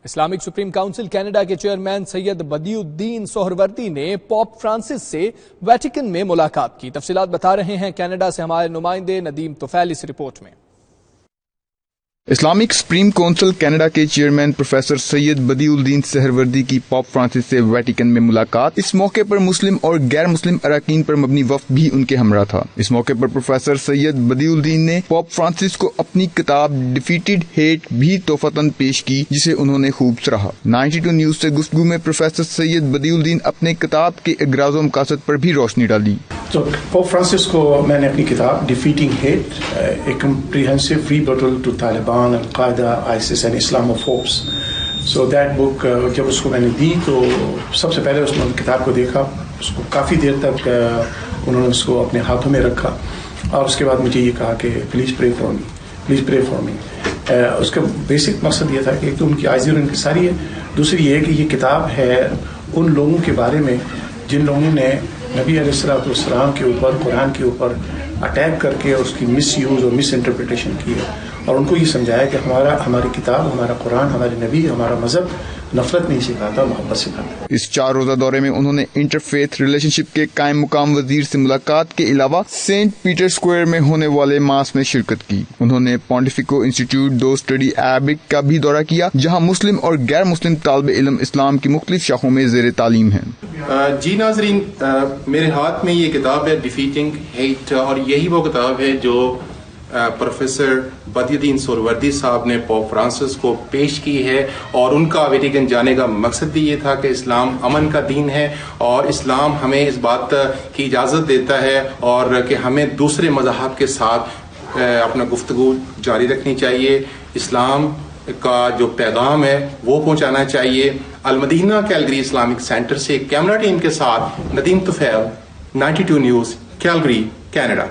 Islamic supreme council Canada کے chairman سید بدیالدین سہروردی نے pope Francis سے ویٹیکن میں ملاقات کی۔ تفصیلات بتا رہے ہیں کینیڈا سے ہمارے نمائندے ندیم طفیل اس رپورٹ میں۔ اسلامک سپریم کونسل کینیڈا کے چیئرمین پروفیسر سید بدیالدین سہروردی کی پوپ فرانسس سے ویٹیکن میں ملاقات۔ اس موقع پر مسلم اور غیر مسلم اراکین پر مبنی وفد بھی ان کے ہمراہ تھا۔ اس موقع پر پروفیسر سید بدیالدین نے پوپ فرانسس کو اپنی کتاب ڈیفیٹڈ ہیٹ بھی تحفتاً پیش کی، جسے انہوں نے خوب سراہا۔ 92 نیوز سے گفتگو میں پروفیسر سید بدیالدین اپنے کتاب کے اغراض و مقاصد پر بھی روشنی ڈالی۔ تو پوپ فرانسس کو میں نے اپنی کتاب defeating hate a comprehensive rebuttal to طالبان، القاعدہ، ISIS and Islamophobes, so that book جب اس کو میں نے دی تو سب سے پہلے اس نے کتاب کو دیکھا، اس کو کافی دیر تک انہوں نے اس کو اپنے ہاتھوں میں رکھا اور اس کے بعد مجھے یہ کہا کہ پلیز پرے فار می۔ اس کا بیسک مقصد یہ تھا کہ ایک تو ان کی عاجزی اور انکساری ہے، دوسری یہ کہ یہ کتاب ہے ان لوگوں کے بارے میں جن لوگوں نے نبی علیہ الصلوۃ والسلام کے اوپر، قرآن کے اوپر اٹیک کر کے اس کی مس یوز اور مس انٹرپریٹیشن کی ہے، اور ان کو یہ سمجھایا کہ ہماری کتاب، ہمارا قرآن، ہمارے نبی، ہمارا مذہب نفرت نہیں سکھاتا، محبت سکھاتا ہے۔ اس 4 روزہ دورے میں انہوں نے انٹرفیتھ ریلیشن شپ کے قائم مقام وزیر سے ملاقات کے علاوہ سینٹ پیٹر اسکوائر میں ہونے والے ماس میں شرکت کی۔ انہوں نے پونٹیفیکو انسٹیٹیوٹ دو اسٹڈی عربک کا بھی دورہ کیا، جہاں مسلم اور غیر مسلم طالب علم اسلام کی مختلف شاخوں میں زیر تعلیم ہیں۔ جی ناظرین، میرے ہاتھ میں یہ کتاب ہے ڈیفیٹنگ ہیٹ، اور یہی وہ کتاب ہے جو پروفیسر بدیالدین سہروردی صاحب نے پوپ فرانسس کو پیش کی ہے، اور ان کا ویٹیکن جانے کا مقصد بھی یہ تھا کہ اسلام امن کا دین ہے، اور اسلام ہمیں اس بات کی اجازت دیتا ہے اور کہ ہمیں دوسرے مذاہب کے ساتھ اپنا گفتگو جاری رکھنی چاہیے، اسلام کا جو پیغام ہے وہ پہنچانا چاہیے۔ المدینہ کیلگری اسلامک سینٹر سے کیمرہ ٹیم کے ساتھ ندیم طفیل، 92 نیوز، کیلگری، کینیڈا۔